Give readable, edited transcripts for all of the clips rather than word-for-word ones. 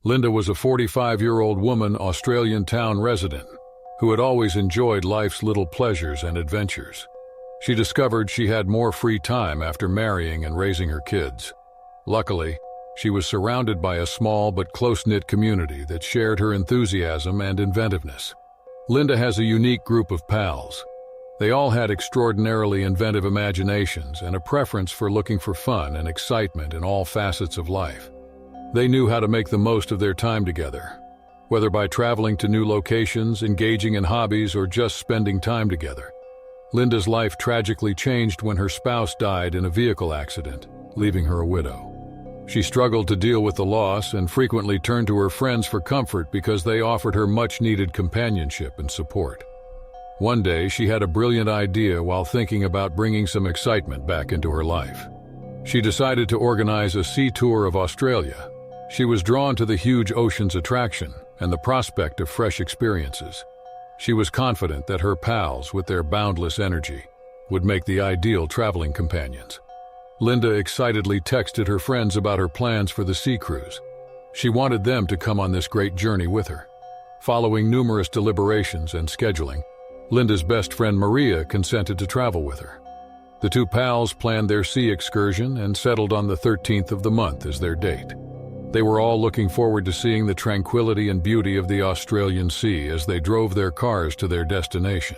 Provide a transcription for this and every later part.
Linda was a 45-year-old woman, Australian town resident, who had always enjoyed life's little pleasures and adventures. She discovered she had more free time after marrying and raising her kids. Luckily, she was surrounded by a small but close-knit community that shared her enthusiasm and inventiveness. Linda has a unique group of pals. They all had extraordinarily inventive imaginations and a preference for looking for fun and excitement in all facets of life. They knew how to make the most of their time together, whether by traveling to new locations, engaging in hobbies, or just spending time together. Linda's life tragically changed when her spouse died in a vehicle accident, leaving her a widow. She struggled to deal with the loss and frequently turned to her friends for comfort because they offered her much-needed companionship and support. One day, she had a brilliant idea while thinking about bringing some excitement back into her life. She decided to organize a sea tour of Australia. She was drawn to the huge ocean's attraction and the prospect of fresh experiences. She was confident that her pals, with their boundless energy, would make the ideal traveling companions. Linda excitedly texted her friends about her plans for the sea cruise. She wanted them to come on this great journey with her. Following numerous deliberations and scheduling, Linda's best friend Maria consented to travel with her. The two pals planned their sea excursion and settled on the 13th of the month as their date. They were all looking forward to seeing the tranquility and beauty of the Australian sea as they drove their cars to their destination.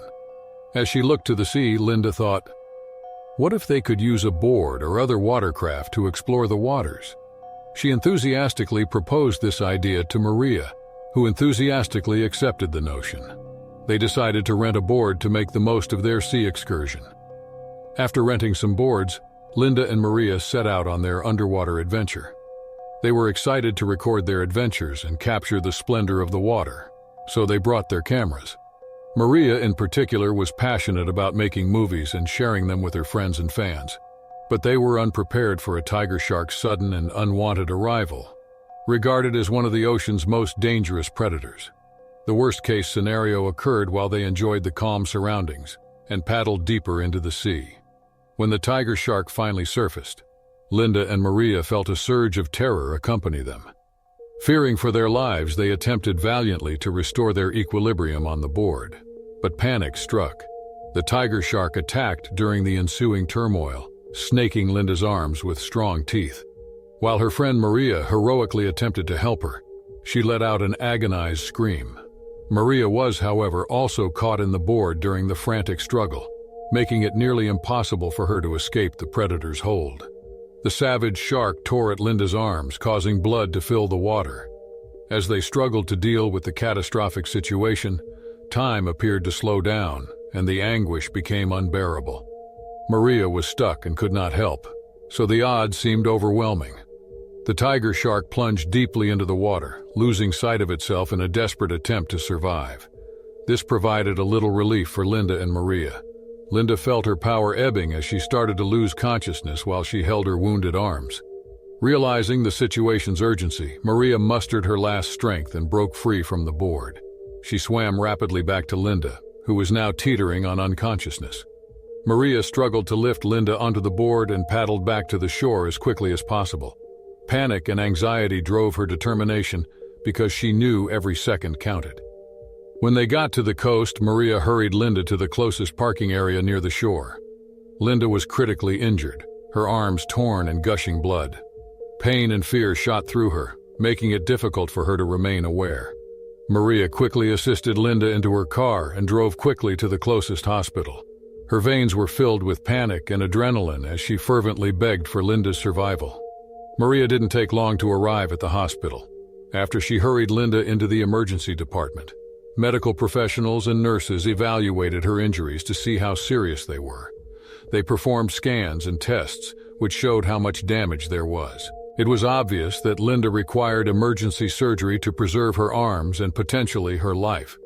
As she looked to the sea, Linda thought, what if they could use a board or other watercraft to explore the waters? She enthusiastically proposed this idea to Maria, who enthusiastically accepted the notion. They decided to rent a board to make the most of their sea excursion. After renting some boards, Linda and Maria set out on their underwater adventure. They were excited to record their adventures and capture the splendor of the water, so they brought their cameras. Maria, in particular, was passionate about making movies and sharing them with her friends and fans. But they were unprepared for a tiger shark's sudden and unwanted arrival, regarded as one of the ocean's most dangerous predators. The worst-case scenario occurred while they enjoyed the calm surroundings and paddled deeper into the sea. When the tiger shark finally surfaced, Linda and Maria felt a surge of terror accompany them. Fearing for their lives, they attempted valiantly to restore their equilibrium on the board. But panic struck. The tiger shark attacked during the ensuing turmoil, snaking Linda's arms with strong teeth. While her friend Maria heroically attempted to help her, she let out an agonized scream. Maria was, however, also caught in the board during the frantic struggle, making it nearly impossible for her to escape the predator's hold. The savage shark tore at Linda's arms, causing blood to fill the water. As they struggled to deal with the catastrophic situation, time appeared to slow down, and the anguish became unbearable. Maria was stuck and could not help, so the odds seemed overwhelming. The tiger shark plunged deeply into the water, losing sight of itself in a desperate attempt to survive. This provided a little relief for Linda and Maria. Linda felt her power ebbing as she started to lose consciousness while she held her wounded arms. Realizing the situation's urgency, Maria mustered her last strength and broke free from the board. She swam rapidly back to Linda, who was now teetering on unconsciousness. Maria struggled to lift Linda onto the board and paddled back to the shore as quickly as possible. Panic and anxiety drove her determination because she knew every second counted. When they got to the coast, Maria hurried Linda to the closest parking area near the shore. Linda was critically injured, her arms torn and gushing blood. Pain and fear shot through her, making it difficult for her to remain aware. Maria quickly assisted Linda into her car and drove quickly to the closest hospital. Her veins were filled with panic and adrenaline as she fervently begged for Linda's survival. Maria didn't take long to arrive at the hospital. After she hurried Linda into the emergency department, medical professionals and nurses evaluated her injuries to see how serious they were. They performed scans and tests, which showed how much damage there was. It was obvious that Linda required emergency surgery to preserve her arms and potentially her life.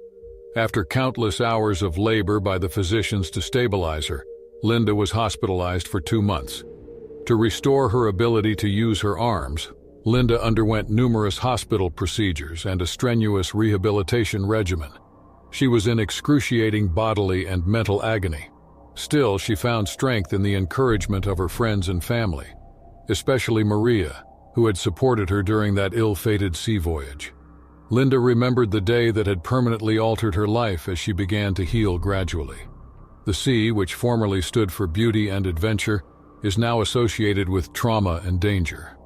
After countless hours of labor by the physicians to stabilize her, Linda was hospitalized for 2 months. To restore her ability to use her arms, Linda underwent numerous hospital procedures and a strenuous rehabilitation regimen. She was in excruciating bodily and mental agony. Still, she found strength in the encouragement of her friends and family, especially Maria, who had supported her during that ill-fated sea voyage. Linda remembered the day that had permanently altered her life as she began to heal gradually. The sea, which formerly stood for beauty and adventure, is now associated with trauma and danger.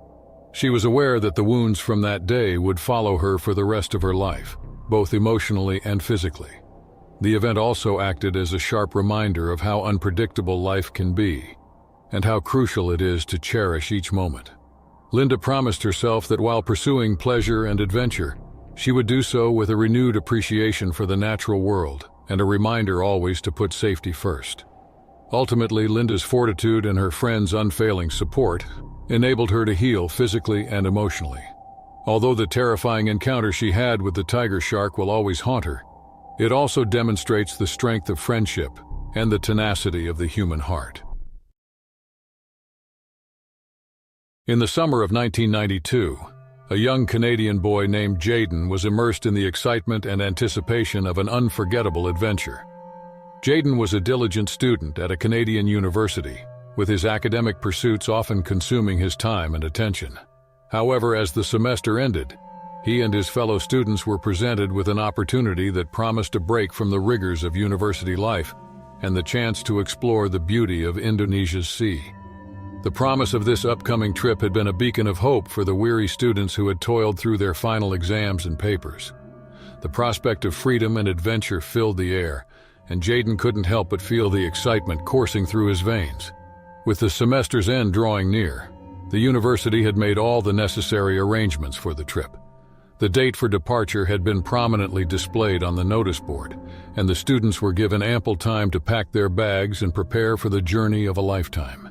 She was aware that the wounds from that day would follow her for the rest of her life, both emotionally and physically. The event also acted as a sharp reminder of how unpredictable life can be, and how crucial it is to cherish each moment. Linda promised herself that while pursuing pleasure and adventure, she would do so with a renewed appreciation for the natural world and a reminder always to put safety first. Ultimately, Linda's fortitude and her friends' unfailing support enabled her to heal physically and emotionally. Although the terrifying encounter she had with the tiger shark will always haunt her, it also demonstrates the strength of friendship and the tenacity of the human heart. In the summer of 1992, a young Canadian boy named Jaden was immersed in the excitement and anticipation of an unforgettable adventure. Jaden was a diligent student at a Canadian university, with his academic pursuits often consuming his time and attention. However, as the semester ended, he and his fellow students were presented with an opportunity that promised a break from the rigors of university life and the chance to explore the beauty of Indonesia's sea. The promise of this upcoming trip had been a beacon of hope for the weary students who had toiled through their final exams and papers. The prospect of freedom and adventure filled the air, and Jaden couldn't help but feel the excitement coursing through his veins. With the semester's end drawing near, the university had made all the necessary arrangements for the trip. The date for departure had been prominently displayed on the notice board, and the students were given ample time to pack their bags and prepare for the journey of a lifetime.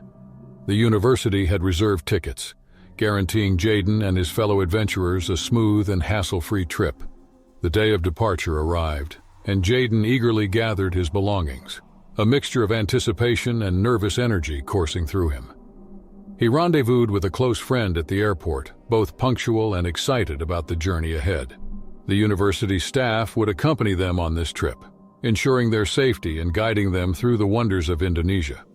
The university had reserved tickets, guaranteeing Jaden and his fellow adventurers a smooth and hassle-free trip. The day of departure arrived, and Jaden eagerly gathered his belongings, a mixture of anticipation and nervous energy coursing through him. He rendezvoused with a close friend at the airport, both punctual and excited about the journey ahead. The university staff would accompany them on this trip, ensuring their safety and guiding them through the wonders of Indonesia.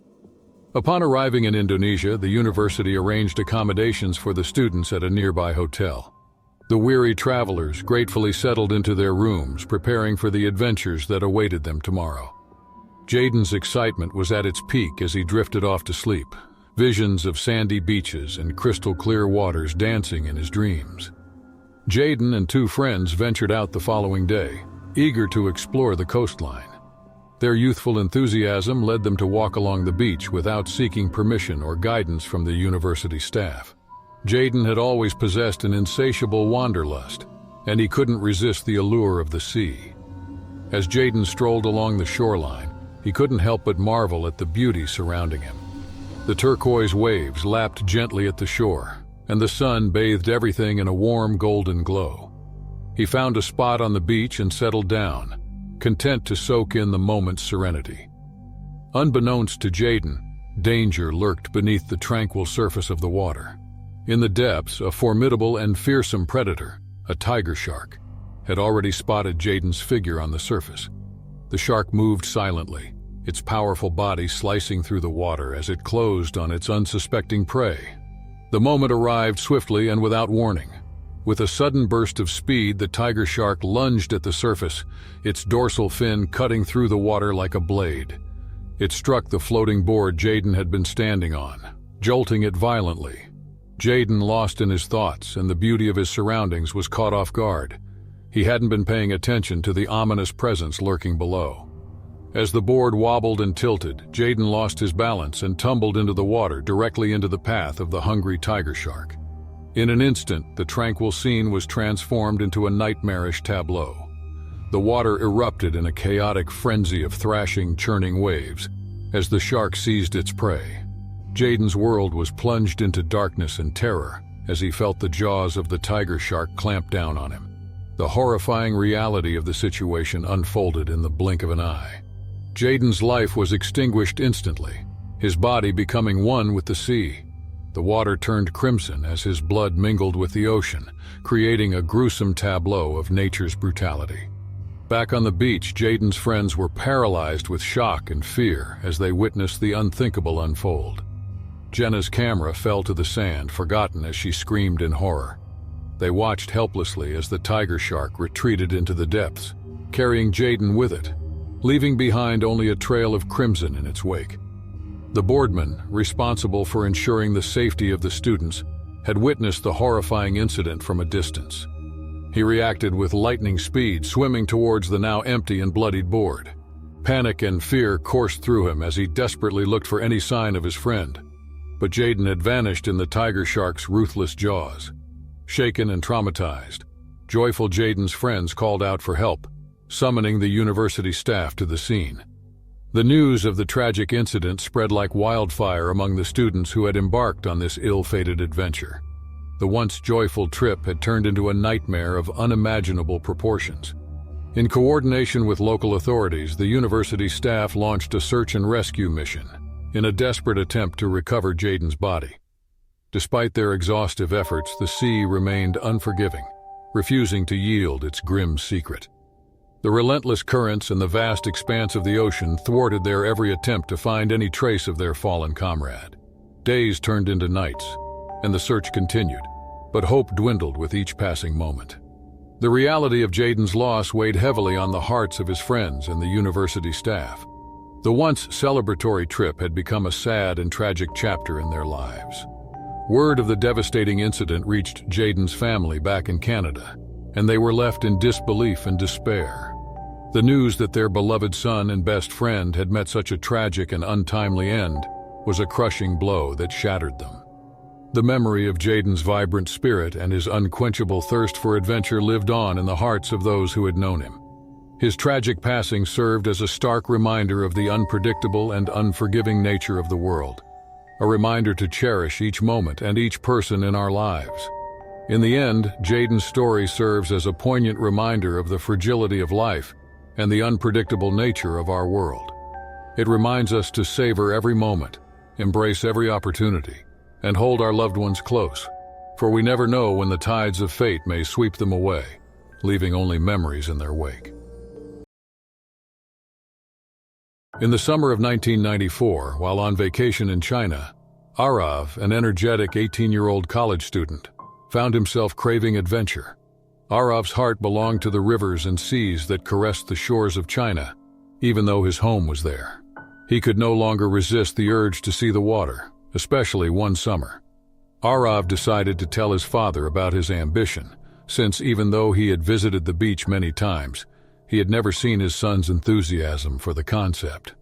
Upon arriving in Indonesia, the university arranged accommodations for the students at a nearby hotel. The weary travelers gratefully settled into their rooms, preparing for the adventures that awaited them tomorrow. Jaden's excitement was at its peak as he drifted off to sleep, visions of sandy beaches and crystal-clear waters dancing in his dreams. Jaden and two friends ventured out the following day, eager to explore the coastline. Their youthful enthusiasm led them to walk along the beach without seeking permission or guidance from the university staff. Jaden had always possessed an insatiable wanderlust, and he couldn't resist the allure of the sea. As Jaden strolled along the shoreline, he couldn't help but marvel at the beauty surrounding him. The turquoise waves lapped gently at the shore, and the sun bathed everything in a warm golden glow. He found a spot on the beach and settled down, content to soak in the moment's serenity. Unbeknownst to Jaden, danger lurked beneath the tranquil surface of the water. In the depths, a formidable and fearsome predator, a tiger shark, had already spotted Jaden's figure on the surface. The shark moved silently, its powerful body slicing through the water as it closed on its unsuspecting prey. The moment arrived swiftly and without warning. With a sudden burst of speed, the tiger shark lunged at the surface, its dorsal fin cutting through the water like a blade. It struck the floating board Jaden had been standing on, jolting it violently. Jaden, lost in his thoughts and the beauty of his surroundings, was caught off guard. He hadn't been paying attention to the ominous presence lurking below. As the board wobbled and tilted, Jaden lost his balance and tumbled into the water directly into the path of the hungry tiger shark. In an instant, the tranquil scene was transformed into a nightmarish tableau. The water erupted in a chaotic frenzy of thrashing, churning waves as the shark seized its prey. Jaden's world was plunged into darkness and terror as he felt the jaws of the tiger shark clamp down on him. The horrifying reality of the situation unfolded in the blink of an eye. Jaden's life was extinguished instantly, his body becoming one with the sea. The water turned crimson as his blood mingled with the ocean, creating a gruesome tableau of nature's brutality. Back on the beach, Jaden's friends were paralyzed with shock and fear as they witnessed the unthinkable unfold. Jenna's camera fell to the sand, forgotten as she screamed in horror. They watched helplessly as the tiger shark retreated into the depths, carrying Jaden with it, leaving behind only a trail of crimson in its wake. The boardman, responsible for ensuring the safety of the students, had witnessed the horrifying incident from a distance. He reacted with lightning speed, swimming towards the now empty and bloodied board. Panic and fear coursed through him as he desperately looked for any sign of his friend. But Jaden had vanished in the tiger shark's ruthless jaws. Shaken and traumatized, joyful Jaden's friends called out for help, summoning the university staff to the scene. The news of the tragic incident spread like wildfire among the students who had embarked on this ill-fated adventure. The once joyful trip had turned into a nightmare of unimaginable proportions. In coordination with local authorities, the university staff launched a search and rescue mission in a desperate attempt to recover Jaden's body. Despite their exhaustive efforts, the sea remained unforgiving, refusing to yield its grim secret. The relentless currents and the vast expanse of the ocean thwarted their every attempt to find any trace of their fallen comrade. Days turned into nights, and the search continued, but hope dwindled with each passing moment. The reality of Jaden's loss weighed heavily on the hearts of his friends and the university staff. The once celebratory trip had become a sad and tragic chapter in their lives. Word of the devastating incident reached Jaden's family back in Canada, and they were left in disbelief and despair. The news that their beloved son and best friend had met such a tragic and untimely end was a crushing blow that shattered them. The memory of Jaden's vibrant spirit and his unquenchable thirst for adventure lived on in the hearts of those who had known him. His tragic passing served as a stark reminder of the unpredictable and unforgiving nature of the world, a reminder to cherish each moment and each person in our lives. In the end, Jaden's story serves as a poignant reminder of the fragility of life and the unpredictable nature of our world. It reminds us to savor every moment, embrace every opportunity, and hold our loved ones close, for we never know when the tides of fate may sweep them away, leaving only memories in their wake. In the summer of 1994, while on vacation in China, Arav, an energetic 18-year-old college student, found himself craving adventure. Arav's heart belonged to the rivers and seas that caressed the shores of China, even though his home was there. He could no longer resist the urge to see the water, especially one summer. Arav decided to tell his father about his ambition, since even though he had visited the beach many times, he had never seen his son's enthusiasm for the concept.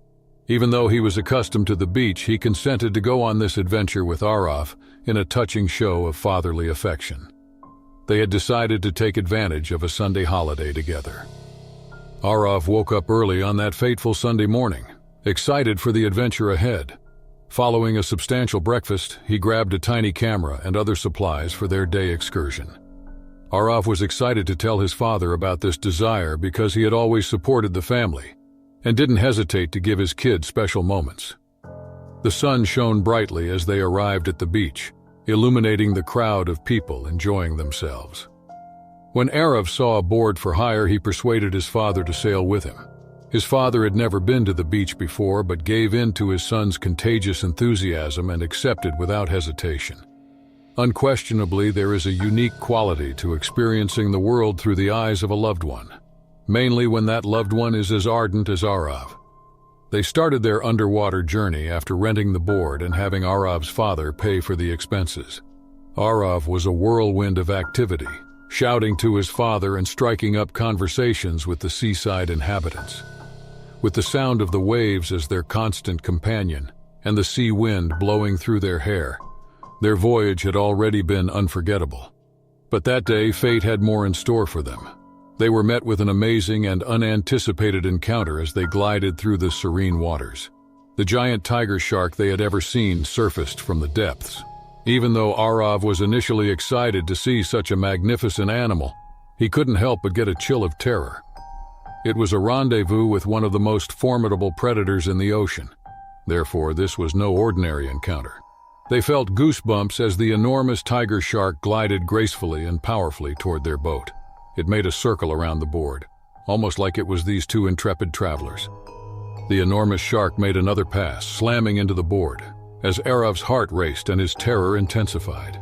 Even though he was accustomed to the beach, he consented to go on this adventure with Arav in a touching show of fatherly affection. They had decided to take advantage of a Sunday holiday together. Arav woke up early on that fateful Sunday morning, excited for the adventure ahead. Following a substantial breakfast, he grabbed a tiny camera and other supplies for their day excursion. Arav was excited to tell his father about this desire because he had always supported the family and didn't hesitate to give his kid special moments. The sun shone brightly as they arrived at the beach, illuminating the crowd of people enjoying themselves. When Arav saw a board for hire, he persuaded his father to sail with him. His father had never been to the beach before, but gave in to his son's contagious enthusiasm and accepted without hesitation. Unquestionably, there is a unique quality to experiencing the world through the eyes of a loved one, mainly when that loved one is as ardent as Arav. They started their underwater journey after renting the board and having Arav's father pay for the expenses. Arav was a whirlwind of activity, shouting to his father and striking up conversations with the seaside inhabitants. With the sound of the waves as their constant companion and the sea wind blowing through their hair, their voyage had already been unforgettable. But that day, fate had more in store for them. They were met with an amazing and unanticipated encounter as they glided through the serene waters. The giant tiger shark they had ever seen surfaced from the depths. Even though Arav was initially excited to see such a magnificent animal, he couldn't help but get a chill of terror. It was a rendezvous with one of the most formidable predators in the ocean. Therefore, this was no ordinary encounter. They felt goosebumps as the enormous tiger shark glided gracefully and powerfully toward their boat. It made a circle around the board, almost like it was these two intrepid travelers. The enormous shark made another pass, slamming into the board. as Arav's heart raced and his terror intensified.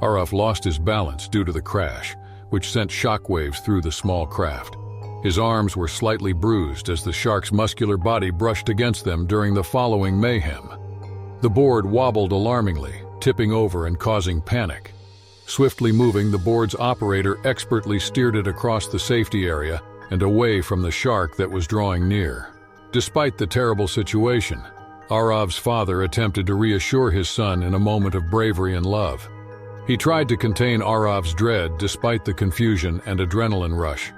Arav lost his balance due to the crash, which sent shockwaves through the small craft. His arms were slightly bruised as the shark's muscular body brushed against them during the following mayhem. The board wobbled alarmingly, tipping over and causing panic. Swiftly moving, the board's operator expertly steered it across the safety area and away from the shark that was drawing near. Despite the terrible situation, Arav's father attempted to reassure his son in a moment of bravery and love. He tried to contain Arav's dread despite the confusion and adrenaline rush.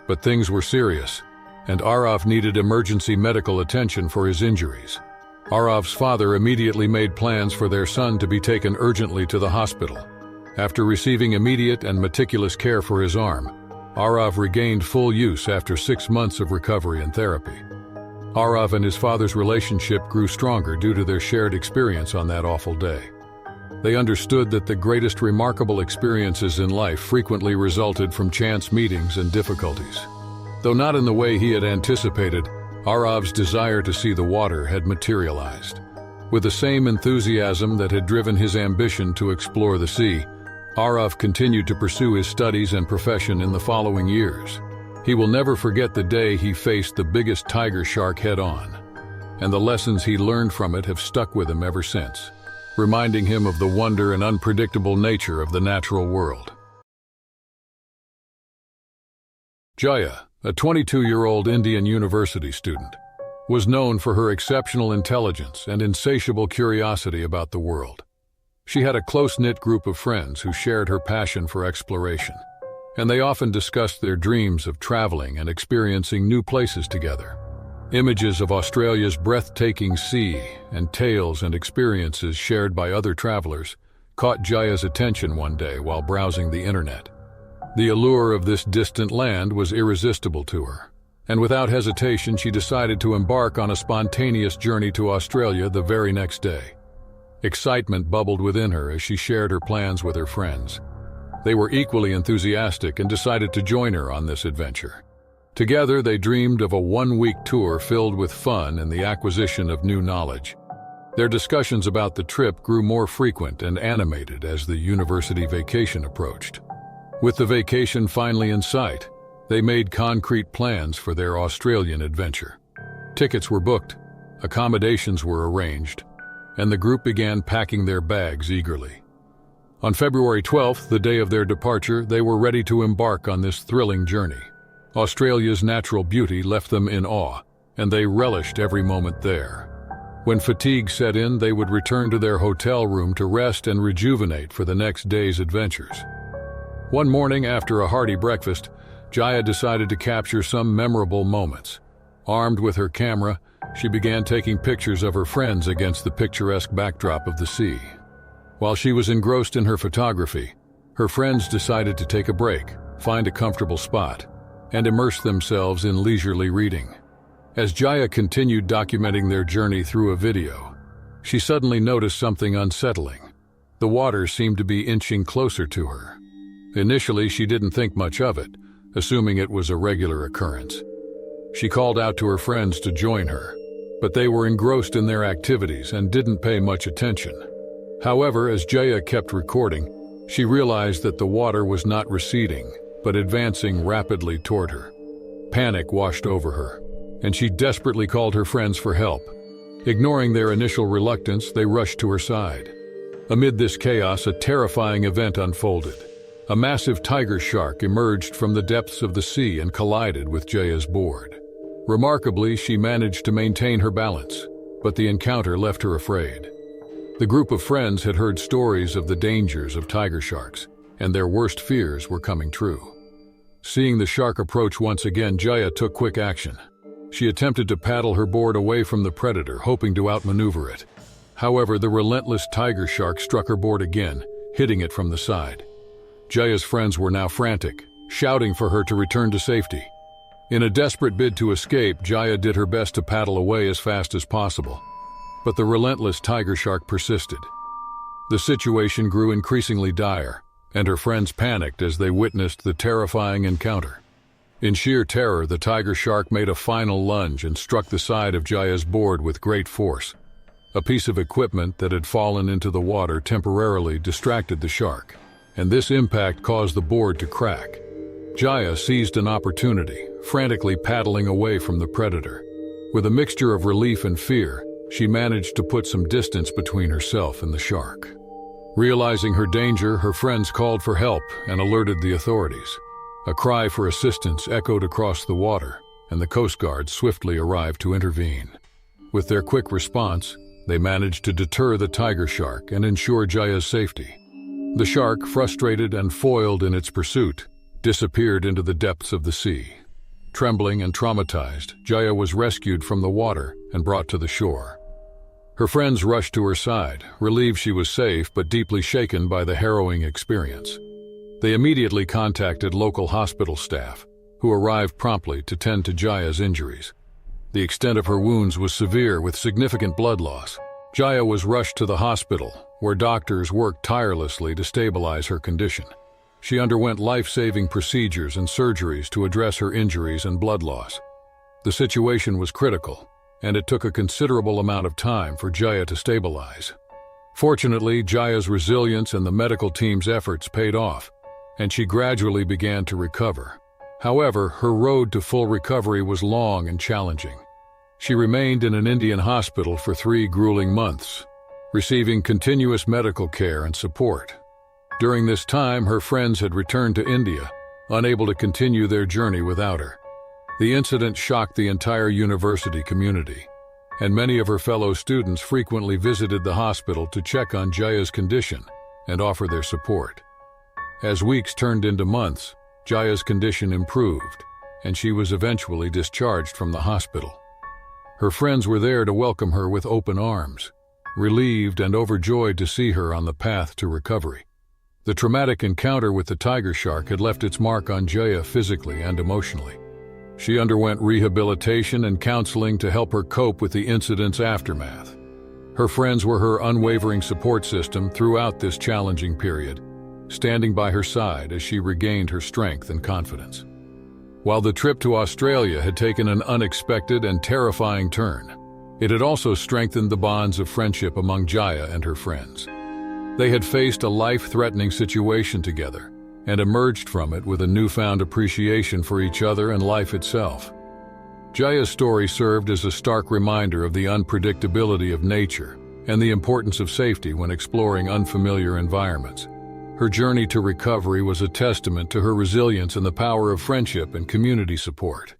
But things were serious, and Arav needed emergency medical attention for his injuries. Arav's father immediately made plans for their son to be taken urgently to the hospital. After receiving immediate and meticulous care for his arm, Arav regained full use after 6 months of recovery and therapy. Arav and his father's relationship grew stronger due to their shared experience on that awful day. They understood that the greatest remarkable experiences in life frequently resulted from chance meetings and difficulties. Though not in the way he had anticipated, Arav's desire to see the water had materialized. With the same enthusiasm that had driven his ambition to explore the sea, Arav continued to pursue his studies and profession in the following years. He will never forget the day he faced the biggest tiger shark head-on, and the lessons he learned from it have stuck with him ever since, reminding him of the wonder and unpredictable nature of the natural world. Jaya, a 22-year-old Indian university student, was known for her exceptional intelligence and insatiable curiosity about the world. She had a close-knit group of friends who shared her passion for exploration, and they often discussed their dreams of traveling and experiencing new places together. Images of Australia's breathtaking sea and tales and experiences shared by other travelers caught Jaya's attention one day while browsing the internet. The allure of this distant land was irresistible to her, and without hesitation she decided to embark on a spontaneous journey to Australia the very next day. Excitement bubbled within her as she shared her plans with her friends. They were equally enthusiastic and decided to join her on this adventure. Together, they dreamed of a one-week tour filled with fun and the acquisition of new knowledge. Their discussions about the trip grew more frequent and animated as the university vacation approached. With the vacation finally in sight, they made concrete plans for their Australian adventure. Tickets were booked, accommodations were arranged, and the group began packing their bags eagerly. On February 12th, the day of their departure, they were ready to embark on this thrilling journey. Australia's natural beauty left them in awe, and they relished every moment there. When fatigue set in, they would return to their hotel room to rest and rejuvenate for the next day's adventures. One morning, after a hearty breakfast, Jaya decided to capture some memorable moments. Armed with her camera, she began taking pictures of her friends against the picturesque backdrop of the sea. While she was engrossed in her photography, her friends decided to take a break, find a comfortable spot, and immerse themselves in leisurely reading. As Jaya continued documenting their journey through a video, she suddenly noticed something unsettling. The water seemed to be inching closer to her. Initially, she didn't think much of it, assuming it was a regular occurrence. She called out to her friends to join her, but they were engrossed in their activities and didn't pay much attention. However, as Jaya kept recording, she realized that the water was not receding, but advancing rapidly toward her. Panic washed over her, and she desperately called her friends for help. Ignoring their initial reluctance, they rushed to her side. Amid this chaos, a terrifying event unfolded. A massive tiger shark emerged from the depths of the sea and collided with Jaya's board. Remarkably, she managed to maintain her balance, but the encounter left her afraid. The group of friends had heard stories of the dangers of tiger sharks, and their worst fears were coming true. Seeing the shark approach once again, Jaya took quick action. She attempted to paddle her board away from the predator, hoping to outmaneuver it. However, the relentless tiger shark struck her board again, hitting it from the side. Jaya's friends were now frantic, shouting for her to return to safety. In a desperate bid to escape, Jaya did her best to paddle away as fast as possible. But the relentless tiger shark persisted. The situation grew increasingly dire, and her friends panicked as they witnessed the terrifying encounter. In sheer terror, the tiger shark made a final lunge and struck the side of Jaya's board with great force. A piece of equipment that had fallen into the water temporarily distracted the shark, and this impact caused the board to crack. Jaya seized an opportunity, frantically paddling away from the predator. With a mixture of relief and fear, she managed to put some distance between herself and the shark. Realizing her danger, her friends called for help and alerted the authorities. A cry for assistance echoed across the water, and the Coast Guard swiftly arrived to intervene. With their quick response, they managed to deter the tiger shark and ensure Jaya's safety. The shark, frustrated and foiled in its pursuit, disappeared into the depths of the sea. Trembling and traumatized, Jaya was rescued from the water and brought to the shore. Her friends rushed to her side, relieved she was safe but deeply shaken by the harrowing experience. They immediately contacted local hospital staff, who arrived promptly to tend to Jaya's injuries. The extent of her wounds was severe with significant blood loss. Jaya was rushed to the hospital, where doctors worked tirelessly to stabilize her condition. She underwent life-saving procedures and surgeries to address her injuries and blood loss. The situation was critical, and it took a considerable amount of time for Jaya to stabilize. Fortunately, Jaya's resilience and the medical team's efforts paid off, and she gradually began to recover. However, her road to full recovery was long and challenging. She remained in an Indian hospital for 3 grueling months, receiving continuous medical care and support. During this time, her friends had returned to India, unable to continue their journey without her. The incident shocked the entire university community, and many of her fellow students frequently visited the hospital to check on Jaya's condition and offer their support. As weeks turned into months, Jaya's condition improved, and she was eventually discharged from the hospital. Her friends were there to welcome her with open arms, relieved and overjoyed to see her on the path to recovery. The traumatic encounter with the tiger shark had left its mark on Jaya physically and emotionally. She underwent rehabilitation and counseling to help her cope with the incident's aftermath. Her friends were her unwavering support system throughout this challenging period, standing by her side as she regained her strength and confidence. While the trip to Australia had taken an unexpected and terrifying turn, it had also strengthened the bonds of friendship among Jaya and her friends. They had faced a life-threatening situation together and emerged from it with a newfound appreciation for each other and life itself. Jaya's story served as a stark reminder of the unpredictability of nature and the importance of safety when exploring unfamiliar environments. Her journey to recovery was a testament to her resilience and the power of friendship and community support.